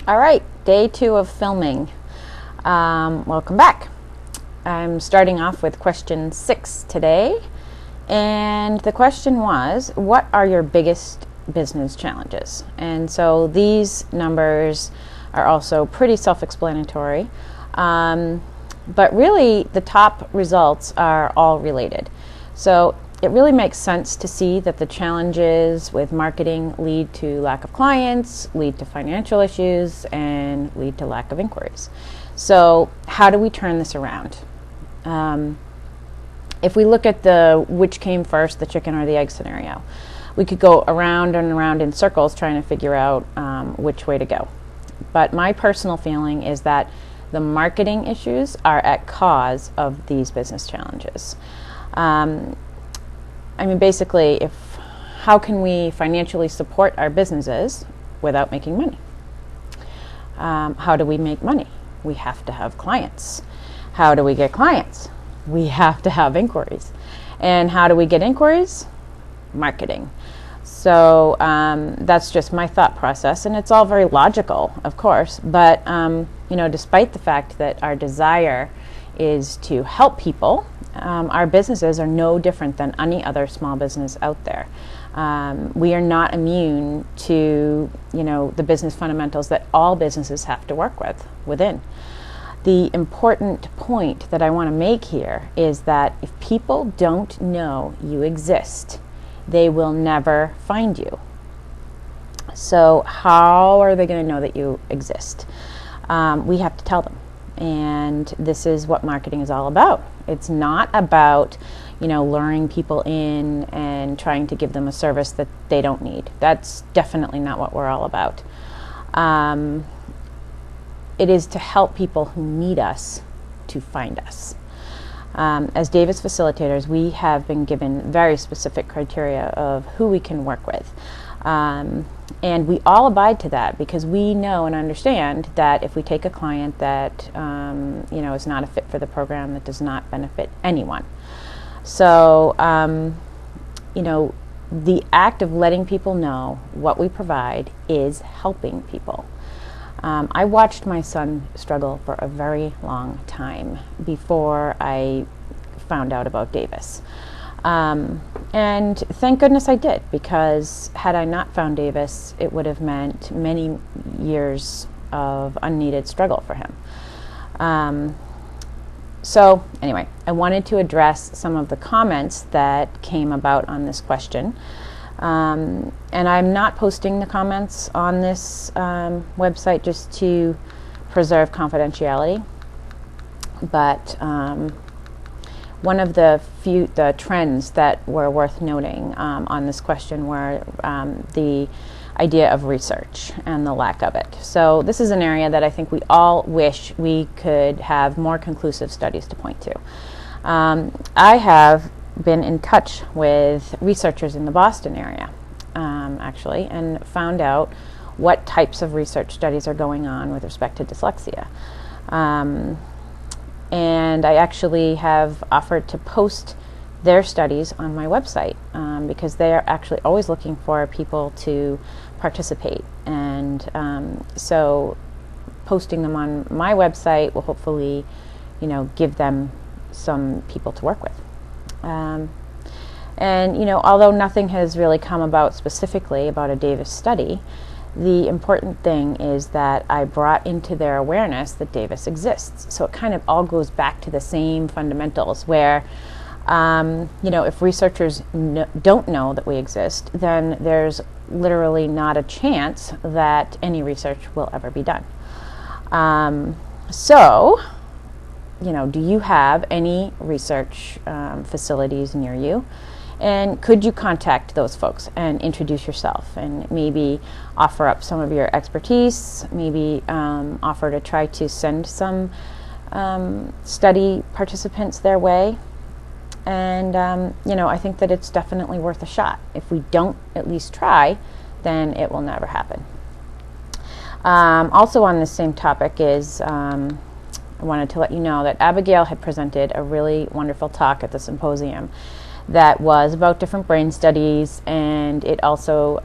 All right, day 2 of filming. Welcome back. I'm starting off with question 6 today. And the question was, what are your biggest business challenges? And so these numbers are also pretty self-explanatory. But really, the top results are all related. So it really makes sense to see that the challenges with marketing lead to lack of clients, lead to financial issues, and lead to lack of inquiries. So how do we turn this around? If we look at the which came first, the chicken or the egg scenario, we could go around and around in circles trying to figure out which way to go. But my personal feeling is that the marketing issues are at cause of these business challenges. Basically, how can we financially support our businesses without making money? How do we make money? We have to have clients. How do we get clients? We have to have inquiries. And how do we get inquiries? Marketing. So that's just my thought process, and it's all very logical, of course, but despite the fact that our desire is to help people, our businesses are no different than any other small business out there. We are not immune to, the business fundamentals that all businesses have to work within. The important point that I want to make here is that if people don't know you exist, they will never find you. So how are they going to know that you exist? We have to tell them. And this is what marketing is all about. It's not about, luring people in and trying to give them a service that they don't need. That's definitely not what we're all about. It is to help people who need us to find us. As Davis facilitators, we have been given very specific criteria of who we can work with. And we all abide to that because we know and understand that if we take a client that is not a fit for the program, that does not benefit anyone. So the act of letting people know what we provide is helping people. I watched my son struggle for a very long time before I found out about Davis. And thank goodness I did, because had I not found Davis, it would have meant many years of unneeded struggle for him. So anyway, I wanted to address some of the comments that came about on this question. And I'm not posting the comments on this website just to preserve confidentiality, but one of the trends that were worth noting on this question were the idea of research and the lack of it. So this is an area that I think we all wish we could have more conclusive studies to point to. I have been in touch with researchers in the Boston area, actually, and found out what types of research studies are going on with respect to dyslexia. And I actually have offered to post their studies on my website because they are actually always looking for people to participate. And so posting them on my website will hopefully, give them some people to work with. Although nothing has really come about specifically about a Davis study, the important thing is that I brought into their awareness that Davis exists. So it kind of all goes back to the same fundamentals where, if researchers don't know that we exist, then there's literally not a chance that any research will ever be done. Do you have any research facilities near you? And could you contact those folks and introduce yourself and maybe offer up some of your expertise, maybe offer to try to send some study participants their way? And, I think that it's definitely worth a shot. If we don't at least try, then it will never happen. Also on this same topic is I wanted to let you know that Abigail had presented a really wonderful talk at the symposium that was about different brain studies, and it also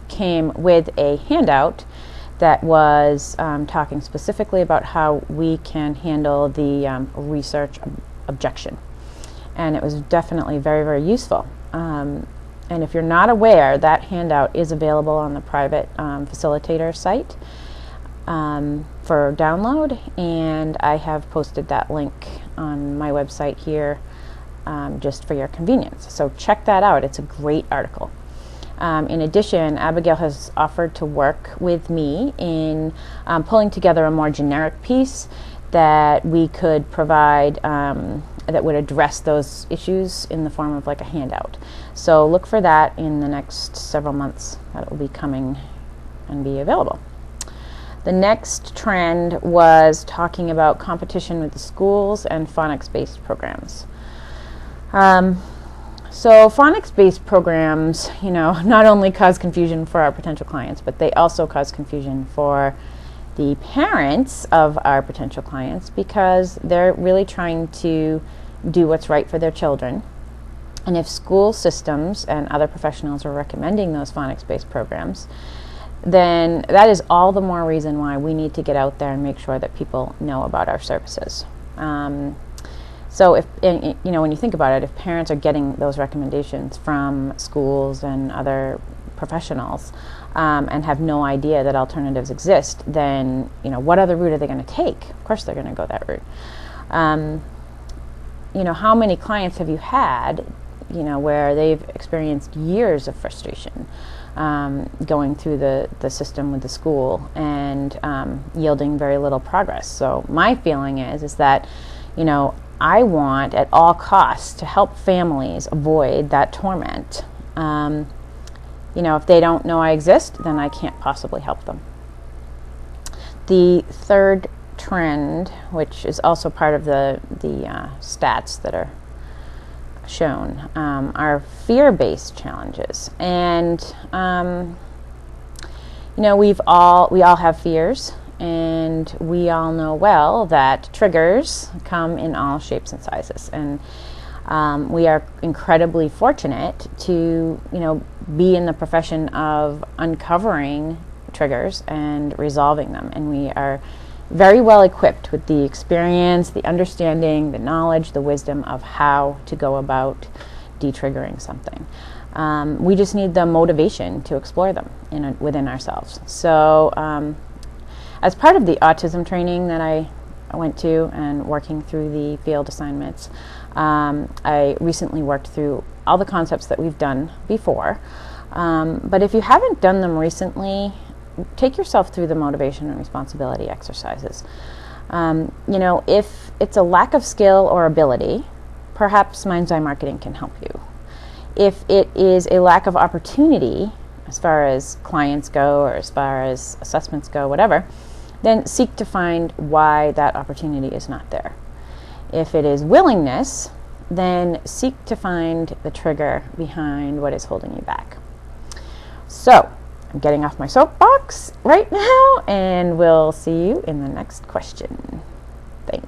came with a handout that was talking specifically about how we can handle the research objection. And it was definitely very, very useful. And if you're not aware, that handout is available on the private facilitator site for download, and I have posted that link on my website here just for your convenience. So check that out. It's a great article. In addition, Abigail has offered to work with me in pulling together a more generic piece that we could provide that would address those issues in the form of like a handout. So look for that in the next several months. That will be coming and be available. The next trend was talking about competition with the schools and phonics-based programs. So phonics-based programs, not only cause confusion for our potential clients, but they also cause confusion for the parents of our potential clients, because they're really trying to do what's right for their children. And if school systems and other professionals are recommending those phonics-based programs, then that is all the more reason why we need to get out there and make sure that people know about our services. So if, when you think about it, if parents are getting those recommendations from schools and other professionals and have no idea that alternatives exist, then what other route are they going to take? Of course they're going to go that route. How many clients have you had where they've experienced years of frustration going through the system with the school and yielding very little progress? So my feeling is that I want at all costs to help families avoid that torment. If they don't know I exist, then I can't possibly help them. The third trend, which is also part of the stats that are shown, are fear-based challenges. And we all have fears, and we all know well that triggers come in all shapes and sizes. And we are incredibly fortunate to be in the profession of uncovering triggers and resolving them, and we are very well equipped with the experience, the understanding, the knowledge, the wisdom of how to go about de-triggering something. We just need the motivation to explore them within ourselves. So as part of the autism training that I went to and working through the field assignments, I recently worked through all the concepts that we've done before. But if you haven't done them recently, take yourself through the motivation and responsibility exercises. If it's a lack of skill or ability, perhaps Mind's Eye Marketing can help you. If it is a lack of opportunity, as far as clients go or as far as assessments go, whatever, then seek to find why that opportunity is not there. If it is willingness, then seek to find the trigger behind what is holding you back. So, I'm getting off my soapbox right now, and we'll see you in the next question. Thanks.